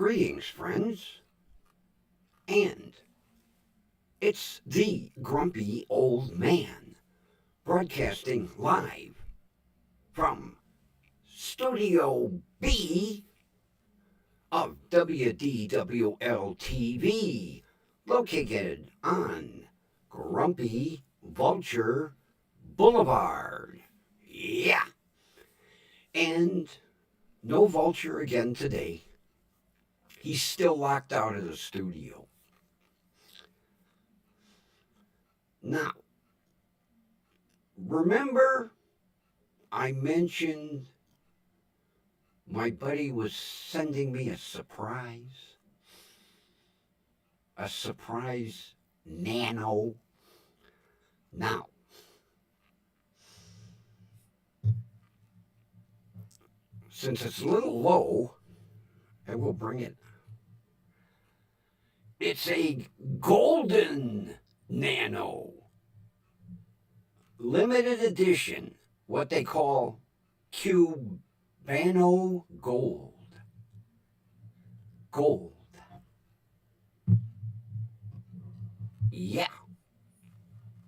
Greetings, friends, and it's the grumpy old man broadcasting live from Studio B of WDWL TV, located on Grumpy Vulture Boulevard. Yeah, and no Vulture again today. He's still locked out of the studio. Now, remember I mentioned my buddy was sending me a surprise? A surprise nano. Now, since it's a little low, I will bring it. It's a golden nano. Limited edition, what they call Cubano Gold. Gold. Yeah.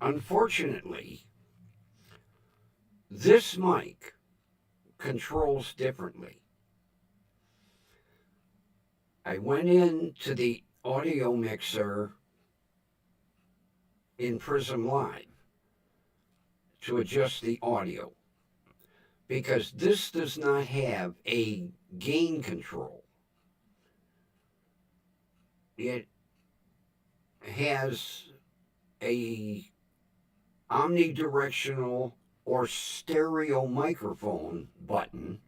Unfortunately, this mic controls differently. I went into the audio mixer in Prism Live to adjust the audio because this does not have a gain control. It has a omnidirectional or stereo microphone button,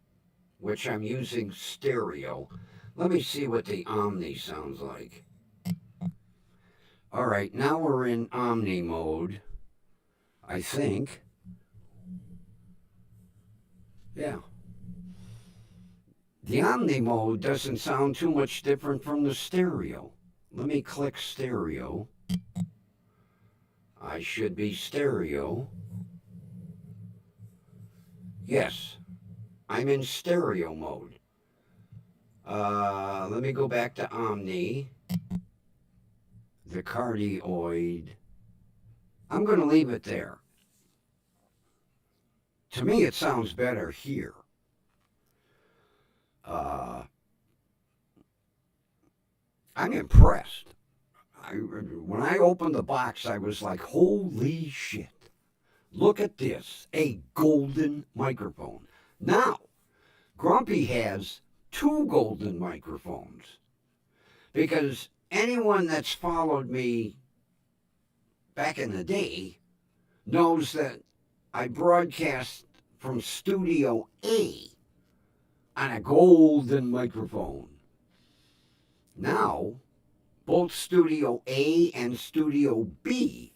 which I'm using stereo. Let me see what the Omni sounds like. All right, now we're in Omni mode, I think. Yeah. The Omni mode doesn't sound too much different from the stereo. Let me click stereo. I should be stereo. Yes, I'm in stereo mode. Let me go back to Omni. The cardioid. I'm going to leave it there. To me, it sounds better here. I'm impressed. When I opened the box, I was like, holy shit. Look at this, a golden microphone. Now, Grumpy has two golden microphones because anyone that's followed me back in the day knows that I broadcast from Studio A on a golden microphone. Now, both Studio A and Studio B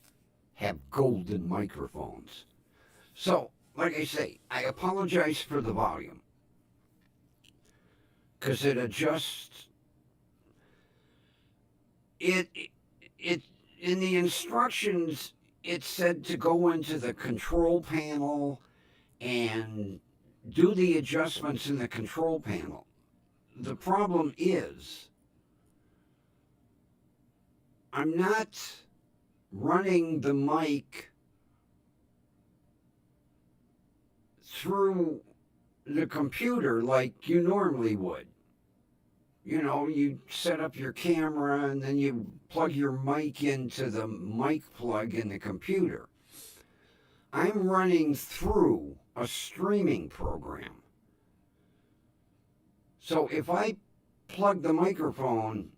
have golden microphones. So, like I say, I apologize for the volume because it adjusts. It in the instructions, it said to go into the control panel and do the adjustments in the control panel. The problem is, I'm not running the mic through the computer like you normally would. You know, you set up your camera and then you plug your mic into the mic plug in the computer. I'm running through a streaming program. So if I plug the microphone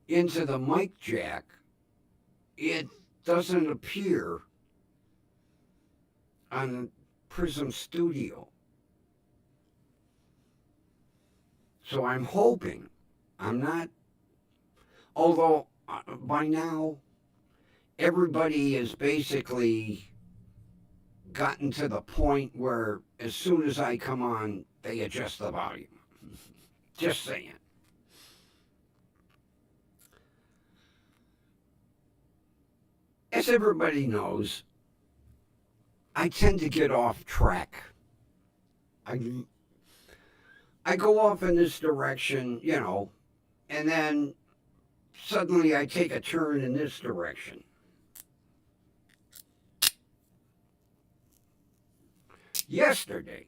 into the mic jack, it doesn't appear on Prism Studio. So I'm hoping, although by now everybody has basically gotten to the point where as soon as I come on, they adjust the volume. Just saying. As everybody knows, I tend to get off track. I go off in this direction, and then suddenly I take a turn in this direction. Yesterday,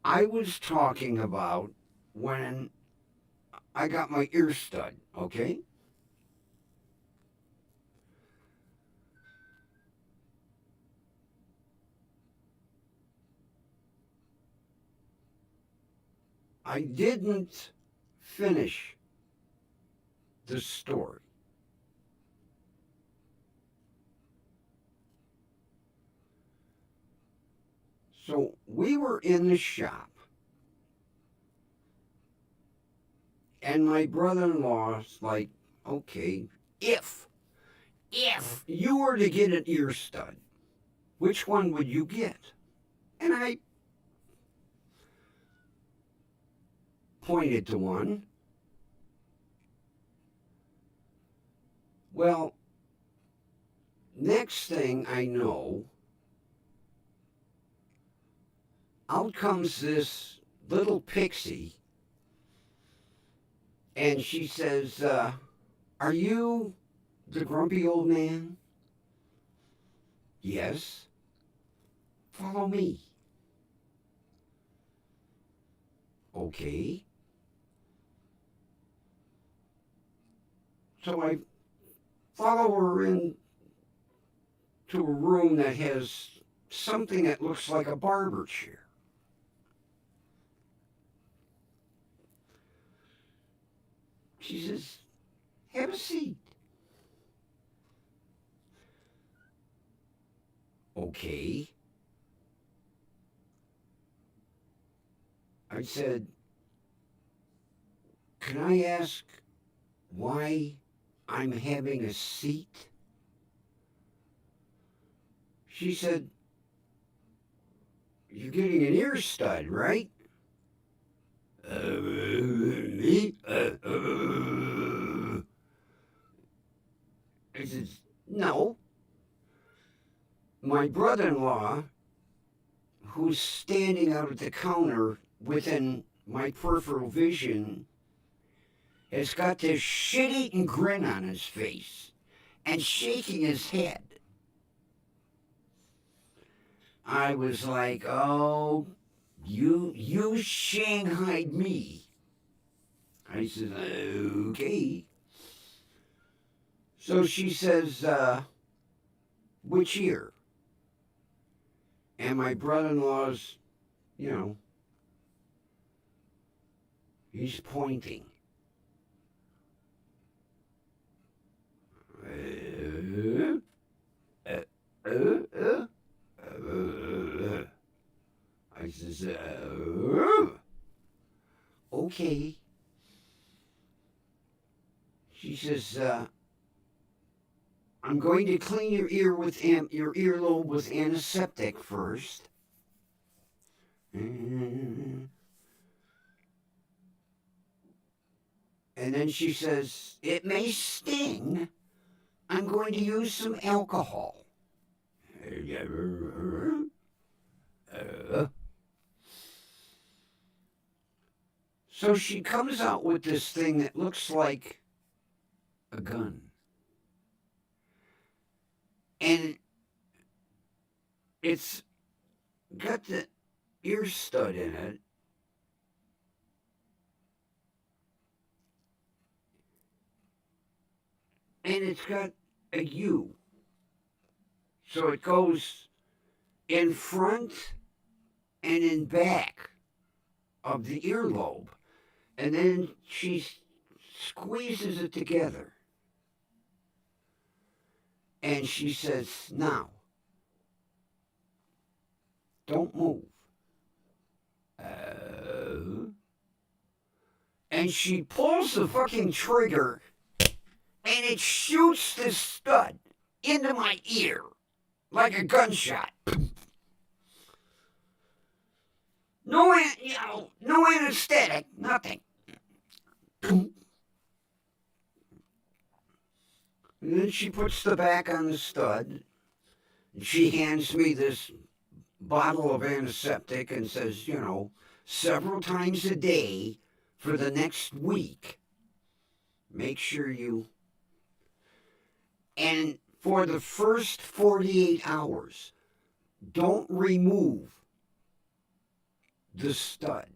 I was talking about when I got my ear stud, okay? I didn't finish the story. So we were in the shop, and my brother-in-law's like, okay, if you were to get an ear stud, which one would you get? And I pointed to one. Well, next thing I know, out comes this little pixie, and she says, are you the grumpy old man? Yes. Follow me. Okay. So I follow her into a room that has something that looks like a barber chair. She says, have a seat. Okay. I said, can I ask why I'm having a seat? She said, you're getting an ear stud, right? Me? I said, no. My brother-in-law, who's standing out at the counter within my peripheral vision, has got this shit-eating grin on his face and shaking his head. I was like, oh, you shanghaied me. I said, okay. So she says, which ear? And my brother-in-law's, he's pointing. I says, okay. She says, I'm going to clean your earlobe with antiseptic first. And then she says, it may sting. I'm going to use some alcohol. So she comes out with this thing that looks like a gun. And it's got the ear stud in it. And it's got a U. So it goes in front and in back of the earlobe. And then she squeezes it together. And she says, now, don't move. And she pulls the fucking trigger, and it shoots this stud into my ear like a gunshot. No anesthetic, nothing. And then she puts the back on the stud. And she hands me this bottle of antiseptic and says, several times a day for the next week. Make sure you. And for the first 48 hours, don't remove the stud.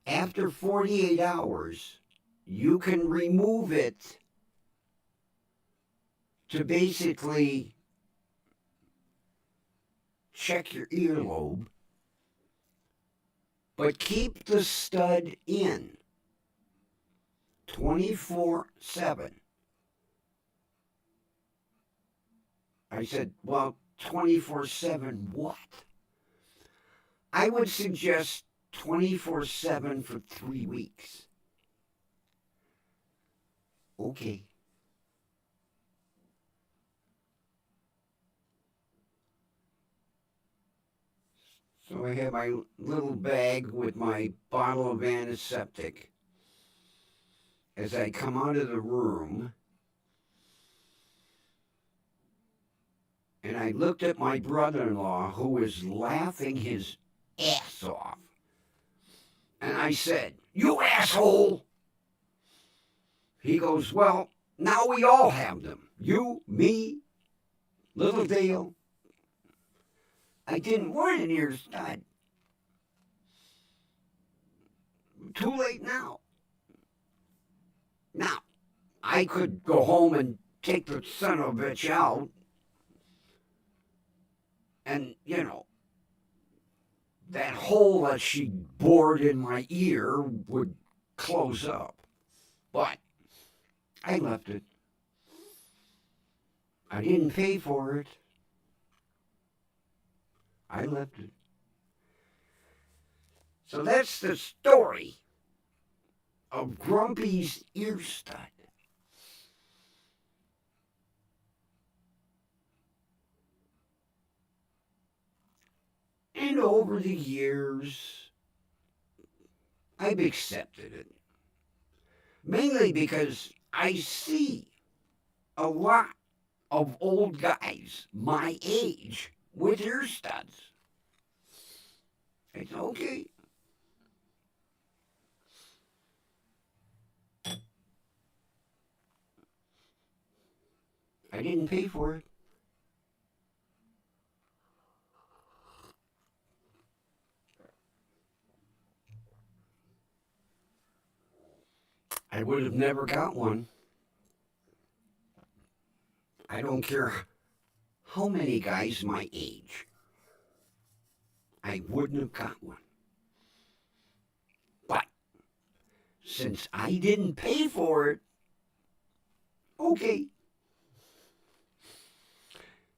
After 48 hours, you can remove it to basically check your earlobe, but keep the stud in 24/7. I said, well, 24/7 what? I would suggest 24/7 for 3 weeks. Okay. So I have my little bag with my bottle of antiseptic. As I come out of the room, and I looked at my brother-in-law, who was laughing his ass off. And I said, "You asshole!" He goes, "Well, now we all have them. You, me, little Dale." I didn't want an ear stud. Too late now. Now, I could go home and take the son of a bitch out. And, that hole that she bored in my ear would close up. But I left it. I didn't pay for it. I left it. So that's the story of Grumpy's ear stud. And over the years, I've accepted it. Mainly because I see a lot of old guys my age with ear studs. It's okay. I didn't pay for it. I would have never got one. I don't care how many guys my age. I wouldn't have got one. But since I didn't pay for it, okay.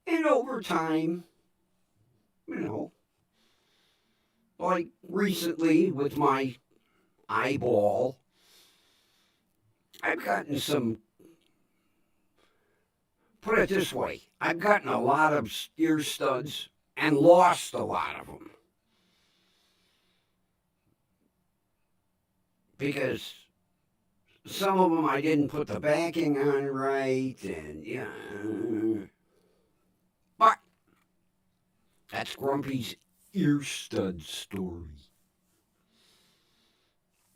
And over time, like recently with my eyeball, I've gotten some, put it this way, I've gotten a lot of ear studs and lost a lot of them. Because some of them I didn't put the backing on right, and but that's Grumpy's ear stud story.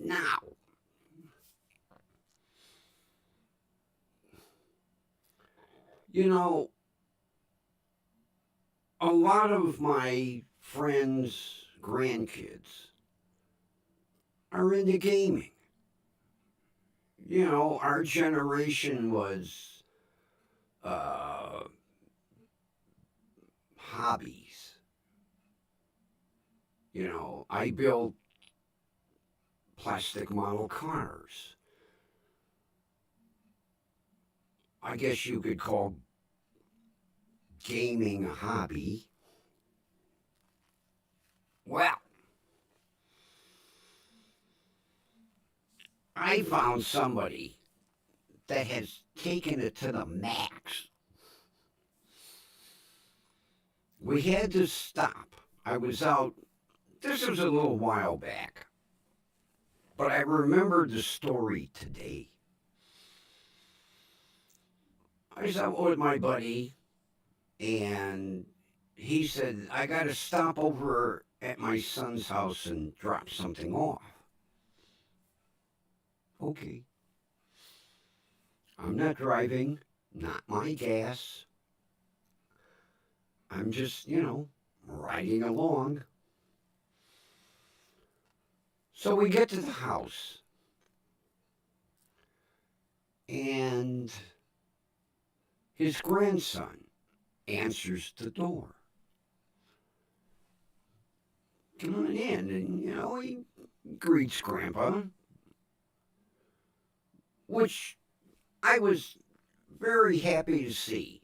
Now, a lot of my friends' grandkids are into gaming. Our generation was hobbies. I built plastic model cars. I guess you could call gaming a hobby. Well, I found somebody that has taken it to the max. We had to stop. I was out, this was a little while back, but I remembered the story today. I was out with my buddy, and he said, I got to stop over at my son's house and drop something off. Okay. I'm not driving, not my gas. I'm just, riding along. So we get to the house, and his grandson answers the door. Come on in, and, he greets Grandpa, which I was very happy to see.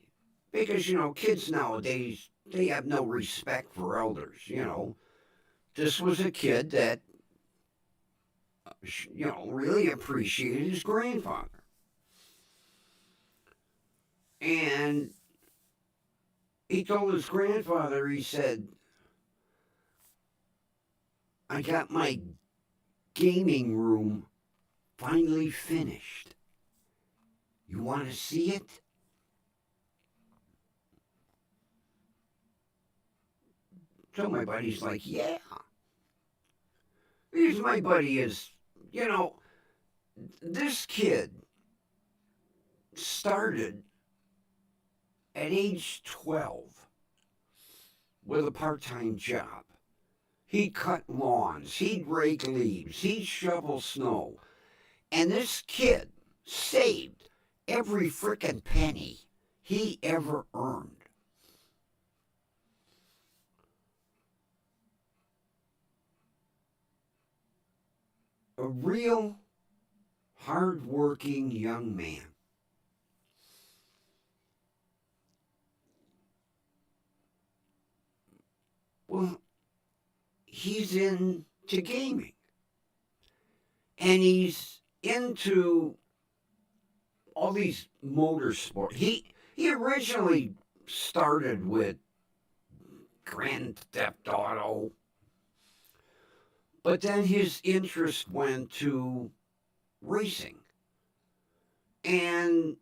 Because, kids nowadays, they have no respect for elders. This was a kid that, really appreciated his grandfather. And he told his grandfather, he said, I got my gaming room finally finished. You want to see it? So my buddy's like, yeah. Because my buddy is, this kid started at age 12 with a part-time job. He'd cut lawns, he'd rake leaves, he'd shovel snow. And this kid saved every frickin' penny he ever earned. A real hard-working young man. Well, he's into gaming. And he's into all these motorsports. He originally started with Grand Theft Auto, but then his interest went to racing. And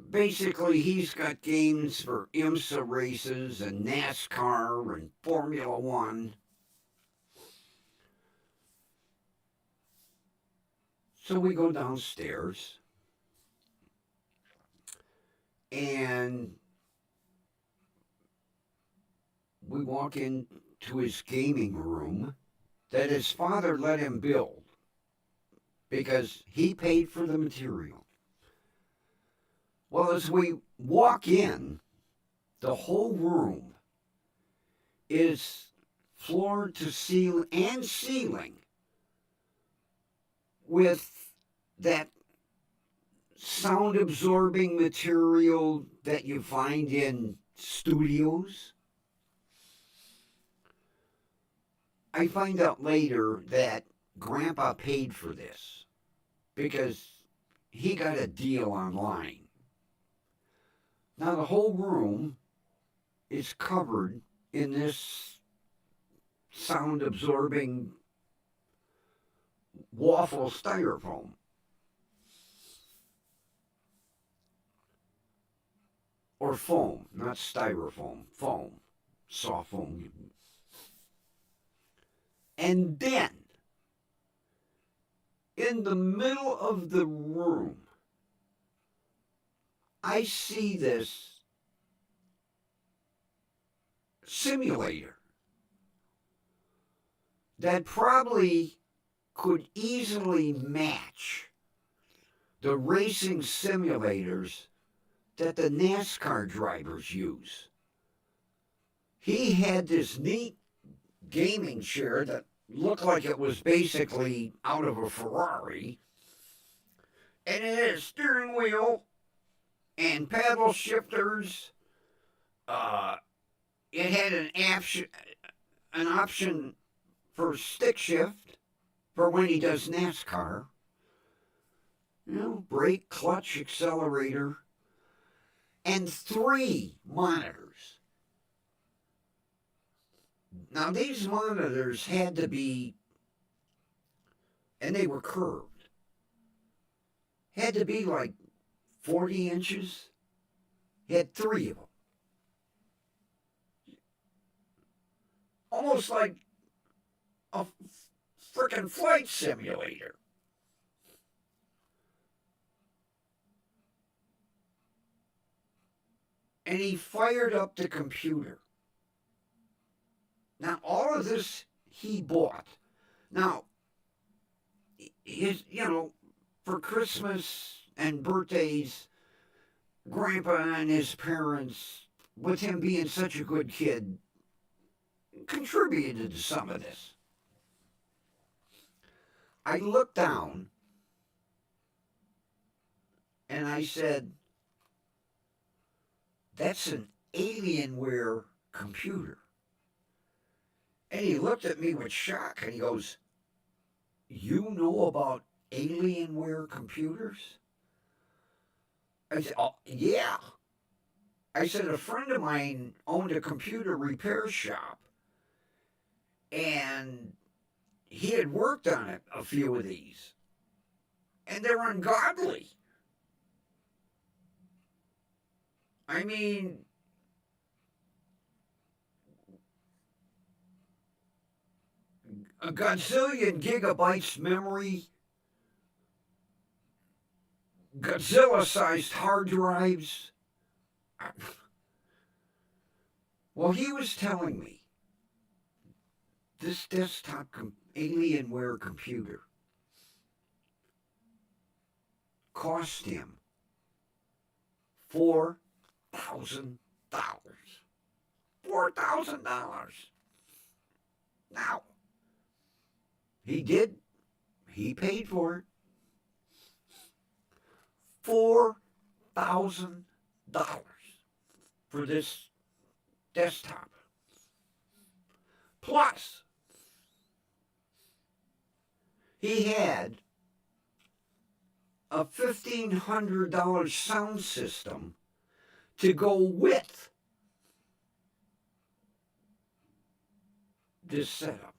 basically, he's got games for IMSA races and NASCAR and Formula One. So we go downstairs and we walk into his gaming room that his father let him build because he paid for the material. Well, as we walk in, the whole room is floor to ceiling and ceiling with that sound absorbing material that you find in studios. I find out later that Grandpa paid for this because he got a deal online. Now the whole room is covered in this sound absorbing waffle styrofoam. Or foam, not styrofoam, foam, soft foam. And then, in the middle of the room, I see this simulator that probably could easily match the racing simulators that the NASCAR drivers use. He had this neat gaming chair that looked like it was basically out of a Ferrari, and it had a steering wheel and paddle shifters. It had an option for stick shift for when he does NASCAR. Brake, clutch, accelerator, and 3 monitors. Now, these monitors had to be, and they were curved, had to be like 40 inches. He had 3 of them. Almost like a frickin' flight simulator. And he fired up the computer. Now, all of this he bought. Now, for Christmas and birthdays, Grandpa and his parents, with him being such a good kid, contributed to some of this. I looked down and I said, that's an Alienware computer. And he looked at me with shock and he goes, you know about Alienware computers? I said, oh, yeah. I said, a friend of mine owned a computer repair shop and he had worked on it, a few of these. And they're ungodly. I mean, a gazillion gigabytes memory, Godzilla-sized hard drives. Well, he was telling me this desktop Alienware computer cost him $4,000. $4,000. Now, he paid for it. $4,000 for this desktop. Plus, he had a $1,500 sound system to go with this setup.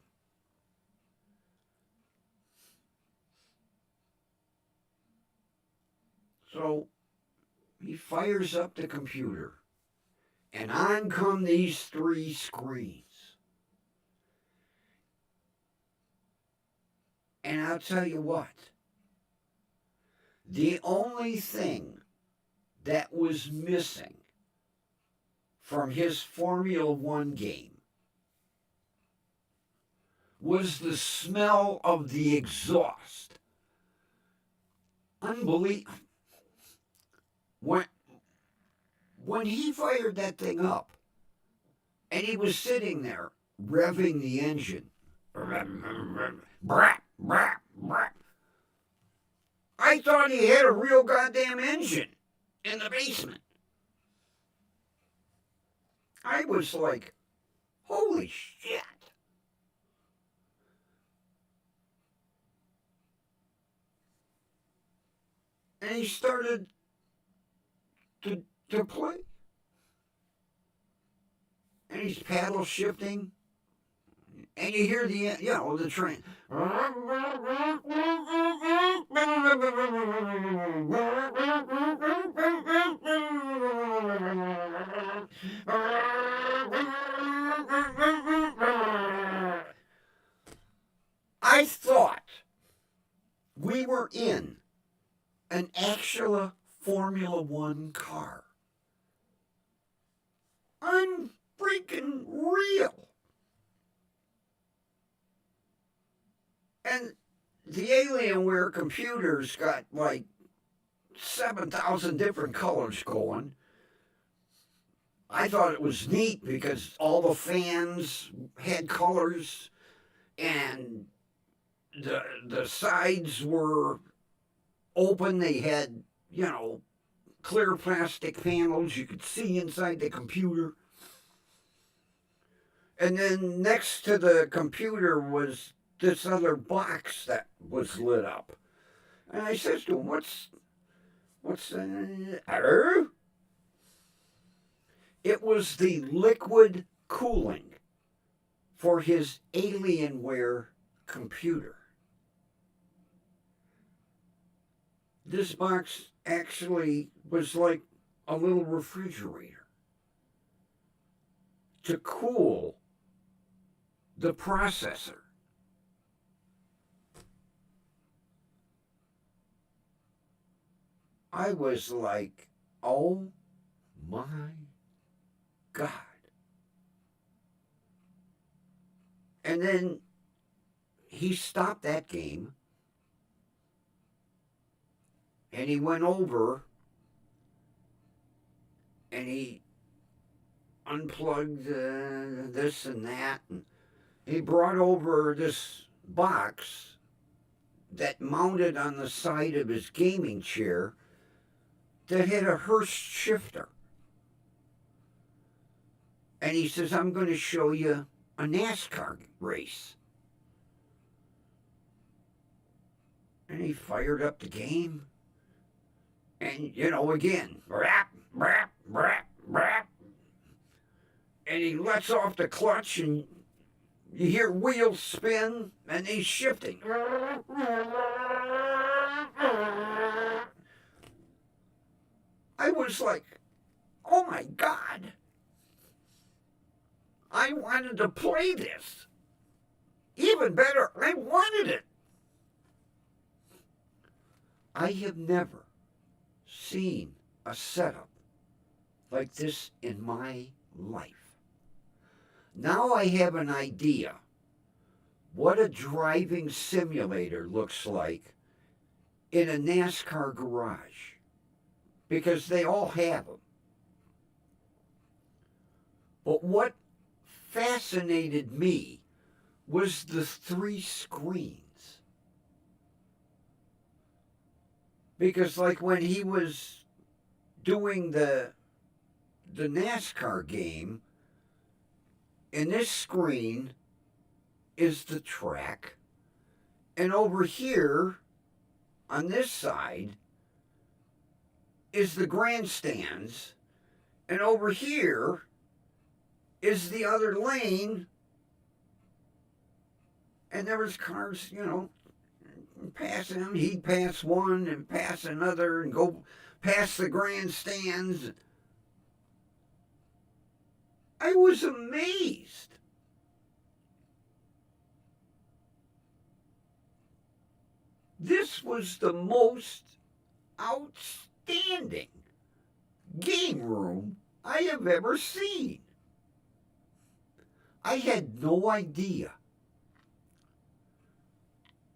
So he fires up the computer, and on come these three screens. And I'll tell you what, the only thing that was missing from his Formula One game was the smell of the exhaust. Unbelievable. When he fired that thing up, and he was sitting there revving the engine, I thought he had a real goddamn engine in the basement. I was like, holy shit. And he started to play. And he's paddle shifting. And you hear the train. I thought we were in an actual Formula One car. Unfreaking real. And the Alienware computers got like 7,000 different colors going. I thought it was neat because all the fans had colors and the sides were open. They had, clear plastic panels. You could see inside the computer. And then next to the computer was this other box that was lit up. And I says to him, what's It was the liquid cooling for his Alienware computer. This box actually was like a little refrigerator to cool the processor I was like, oh my God. And then he stopped that game and he went over and he unplugged this and that. And he brought over this box that mounted on the side of his gaming chair that had a Hurst shifter. And he says, I'm going to show you a NASCAR race. And he fired up the game. And, again, rap, rap, rap, rap. And he lets off the clutch and you hear wheels spin and he's shifting. I was like, oh my God. I wanted to play this. Even better, I wanted it. I have never seen a setup like this in my life. Now I have an idea what a driving simulator looks like in a NASCAR garage, because they all have them. But what fascinated me was the 3 screens. Because like when he was doing the NASCAR game, in this screen is the track, and over here on this side is the grandstands, and over here is the other lane, and there was cars, passing him. He'd pass one and pass another and go past the grandstands. I was amazed. This was the most outstanding game room I have ever seen. I had no idea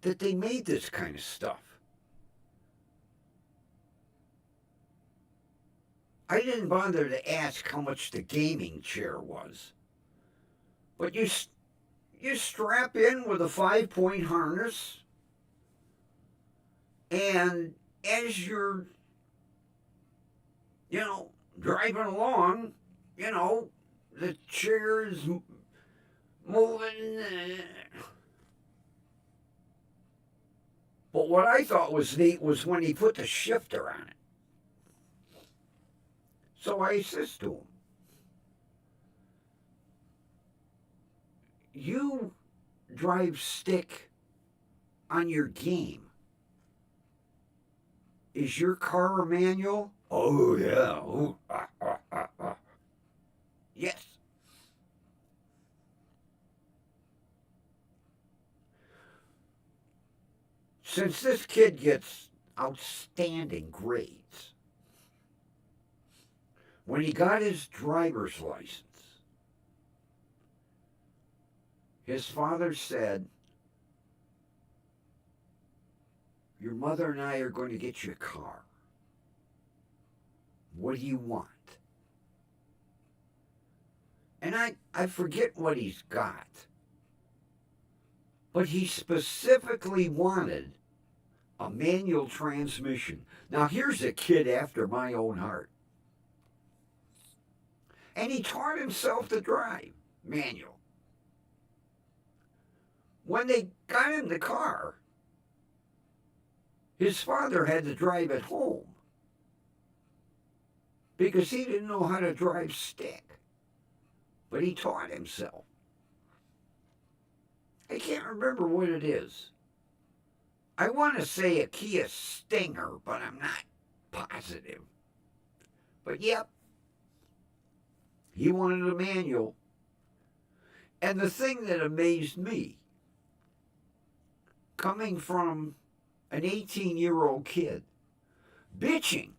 that they made this kind of stuff. I didn't bother to ask how much the gaming chair was. But you strap in with a 5-point harness, and as you're, driving along, the chair is moving. But what I thought was neat was when he put the shifter on it. So I says to him, you drive stick on your game. Is your car a manual? Oh, yeah. Ooh, Yes. Since this kid gets outstanding grades, when he got his driver's license, his father said, your mother and I are going to get you a car. What do you want? And I forget what he's got, but he specifically wanted a manual transmission. Now here's a kid after my own heart. And he taught himself to drive manual. When they got in the car, his father had to drive it home because he didn't know how to drive stick. But he taught himself. I can't remember what it is. I want to say a Kia Stinger, but I'm not positive. But yep, he wanted a manual. And the thing that amazed me, coming from an 18-year-old kid bitching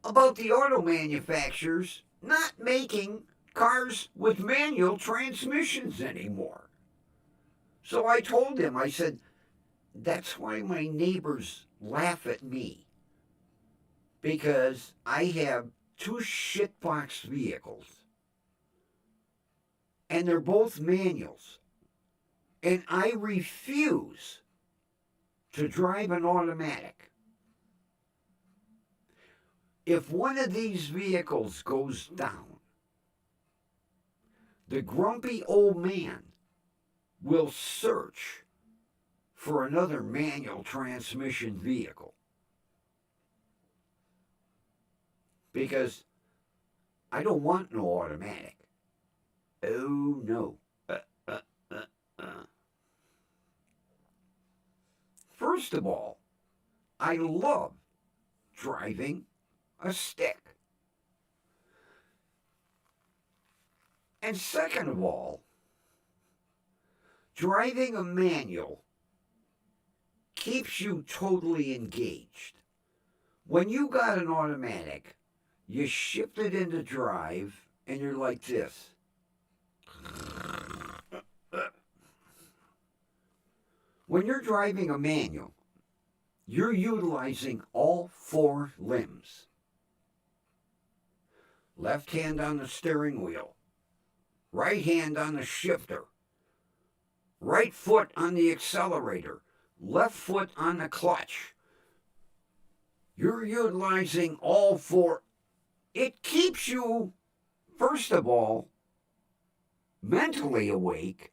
about the auto manufacturers not making cars with manual transmissions anymore. So I told him, I said, that's why my neighbors laugh at me, because I have two shitbox vehicles, and they're both manuals, and I refuse to drive an automatic. If one of these vehicles goes down, the grumpy old man will search for another manual transmission vehicle. Because I don't want no automatic. Oh no. First of all, I love driving a stick. And second of all, driving a manual keeps you totally engaged. When you got an automatic, you shift it into drive and you're like this. When you're driving a manual, you're utilizing all four limbs. Left hand on the steering wheel, right hand on the shifter, right foot on the accelerator, left foot on the clutch. You're utilizing all four. It keeps you, first of all, mentally awake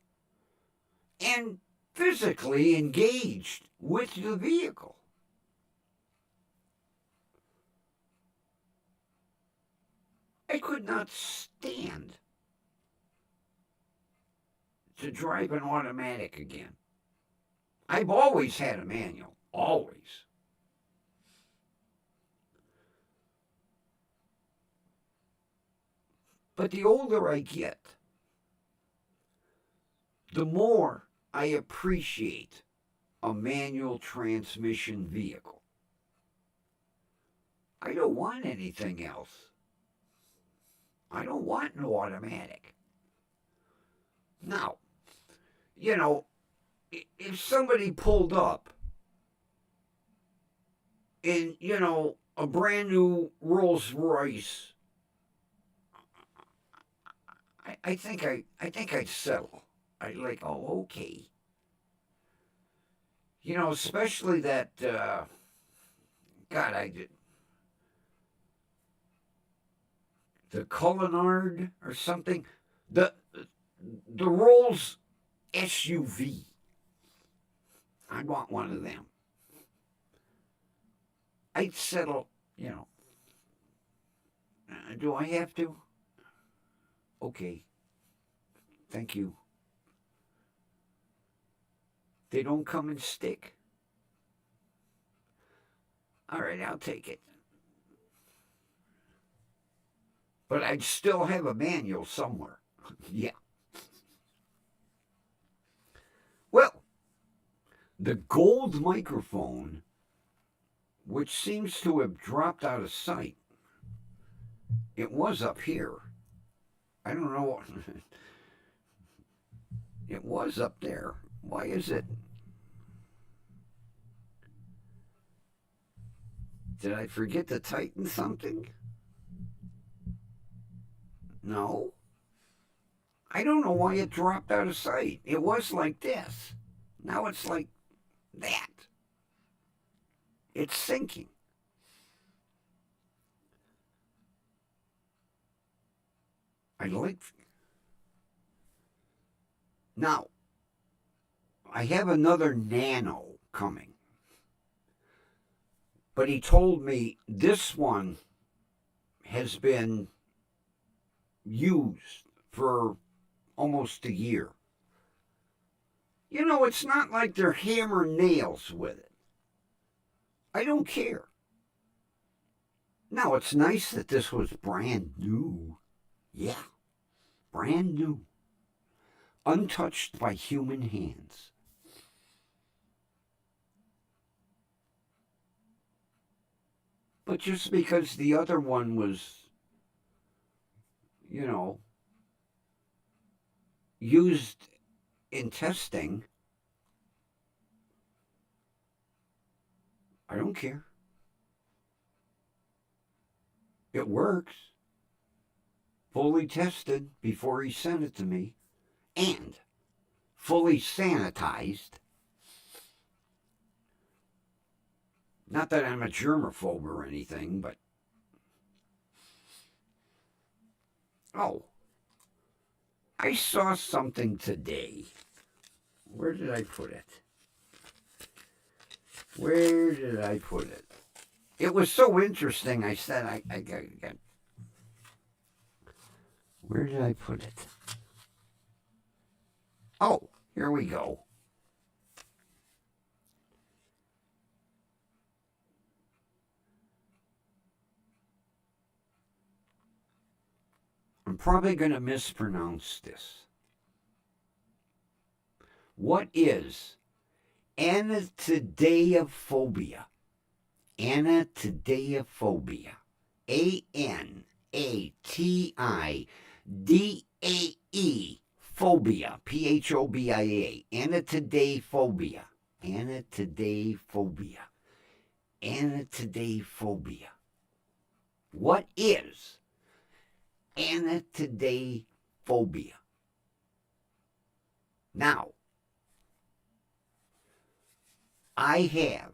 and physically engaged with the vehicle. I could not stand to drive an automatic again. I've always had a manual, always. But the older I get, the more I appreciate a manual transmission vehicle. I don't want anything else. I don't want no automatic. Now, you know, if somebody pulled up in, a brand new Rolls Royce, I think I'd settle. I'd like, oh, okay. Especially that, God, I did. The Culinard or something. The Rolls SUV. I want one of them. I'd settle, do I have to? Okay. Thank you. They don't come in stick. All right, I'll take it. But I'd still have a manual somewhere. Yeah. Well, the gold microphone, which seems to have dropped out of sight, it was up here. I don't know. It was up there. Why is it? Did I forget to tighten something? No. I don't know why it dropped out of sight. It was like this. Now it's like that. It's sinking. Now, I have another Nano coming. But he told me this one has been used for almost a year. It's not like they're hammering nails with it. I don't care. Now, it's nice that this was brand new. Yeah, brand new. Untouched by human hands. But just because the other one was, used in testing, I don't care. It works. Fully tested before he sent it to me, and fully sanitized. Not that I'm a germaphobe or anything, but... Oh, I saw something today. Where did I put it? Where did I put it? It was so interesting, I said I got... Where did I put it? Oh, here we go. I'm probably going to mispronounce this. What is anatidaephobia? Anatidaephobia. ANATIDAE. Phobia. PHOBIA. Anatidaephobia. Anatidaephobia. Anatidaephobia. What is anatidaephobia? Now, I have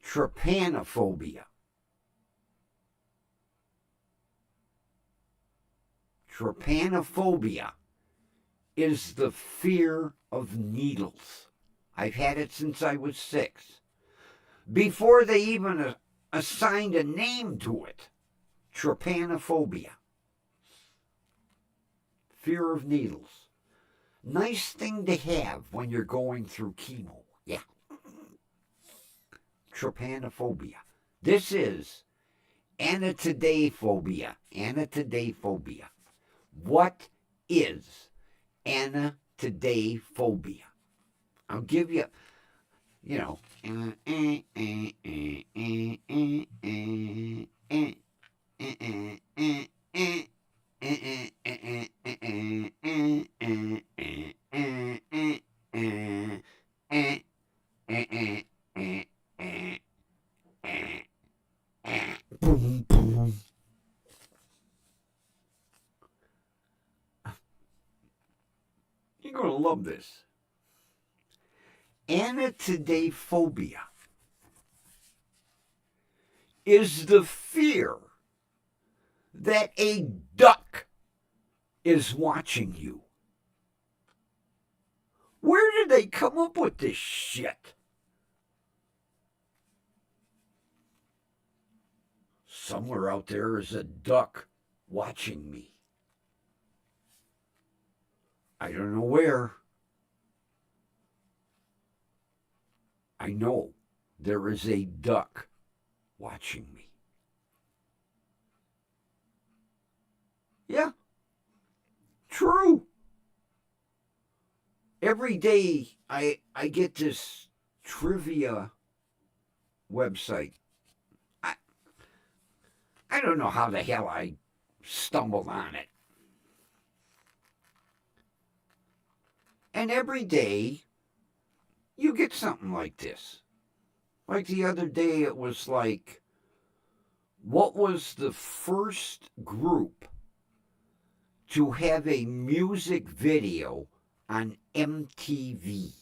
trypanophobia. Trypanophobia is the fear of needles. I've had it since I was 6. Before they even assigned a name to it. Trypanophobia. Fear of needles. Nice thing to have when you're going through chemo. Yeah. Trypanophobia. This is anatidaephobia. Anatidaephobia. What is anatidaephobia? I'll give you, boom, boom. You're going to love this. Anatidaephobia is the fear that a duck is watching you. Where did they come up with this shit? Somewhere out there is a duck watching me. I don't know where. I know there is a duck watching me. Yeah, true. Every day I get this trivia website. I don't know how the hell I stumbled on it. And every day you get something like this. Like the other day it was like, what was the first group to have a music video on MTV?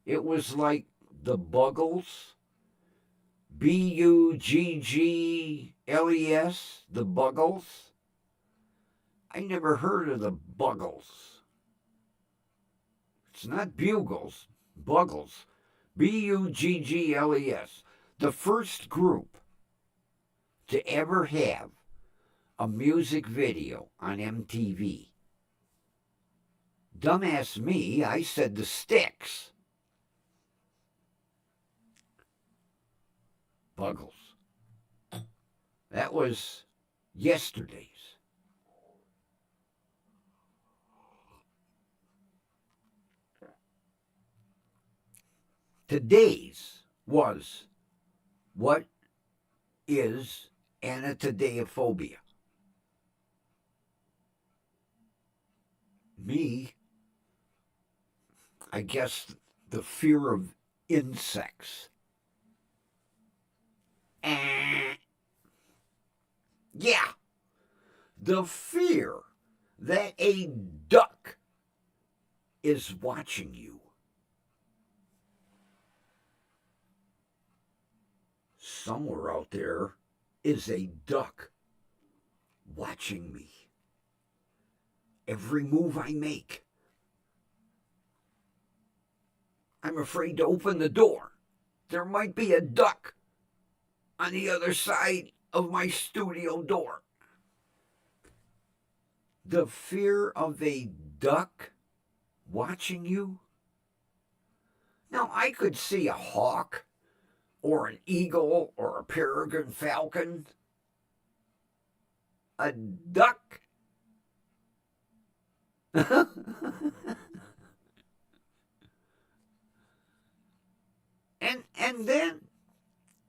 It was like the Buggles, Buggles, the Buggles. I never heard of the Buggles. It's not Bugles, Buggles, Buggles. The first group to ever have a music video on MTV. Dumbass me, I said the Styx. Buggles. That was yesterday's. Today's was, what is anatidaephobia? Me, I guess the fear of insects. Yeah, the fear that a duck is watching you. Somewhere out there is a duck watching me. Every move I make. I'm afraid to open the door. There might be a duck on the other side of my studio door. The fear of a duck watching you? Now, I could see a hawk or an eagle or a peregrine falcon. A duck? and then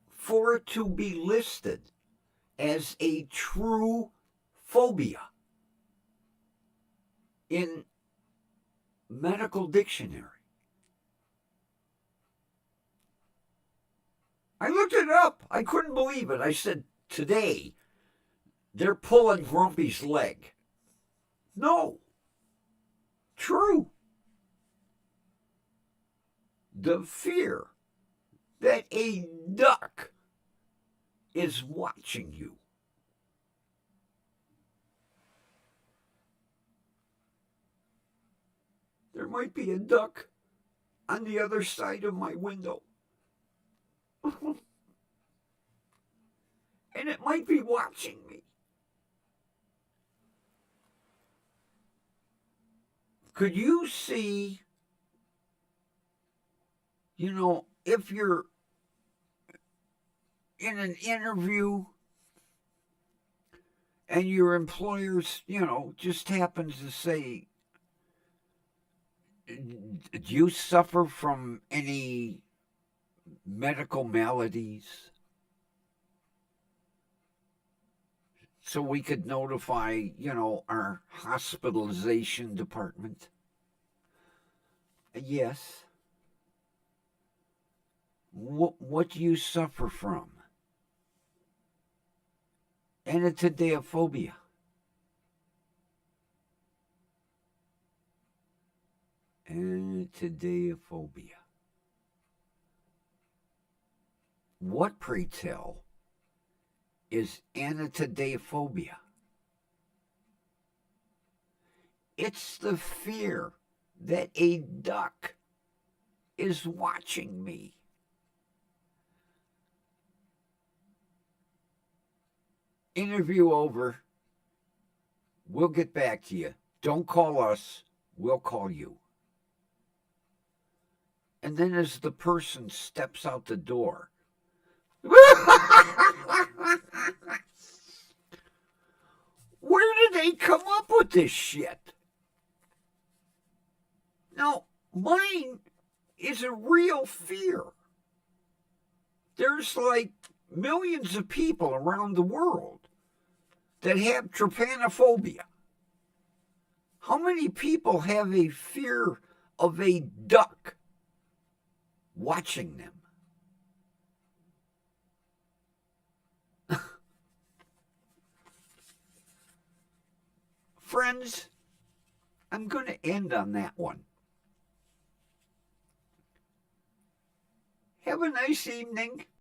for it to be listed as a true phobia in medical dictionary. I looked it up. I couldn't believe it. I said, today, they're pulling Grumpy's leg. No. True. The fear that a duck is watching you. There might be a duck on the other side of my window. And it might be watching me. Could you see, if you're in an interview and your employer's, just happens to say, do you suffer from any medical maladies? So we could notify, our hospitalization department. Yes. What do you suffer from? Anatidaephobia. Anatidaephobia. What, pray tell, is anatidaephobia? It's the fear that a duck is watching me. Interview over. We'll get back to you. Don't call us. We'll call you. And then as the person steps out the door, where did they come up with this shit? Now, mine is a real fear. There's like millions of people around the world that have trypanophobia. How many people have a fear of a duck watching them? Friends, I'm going to end on that one. Have a nice evening.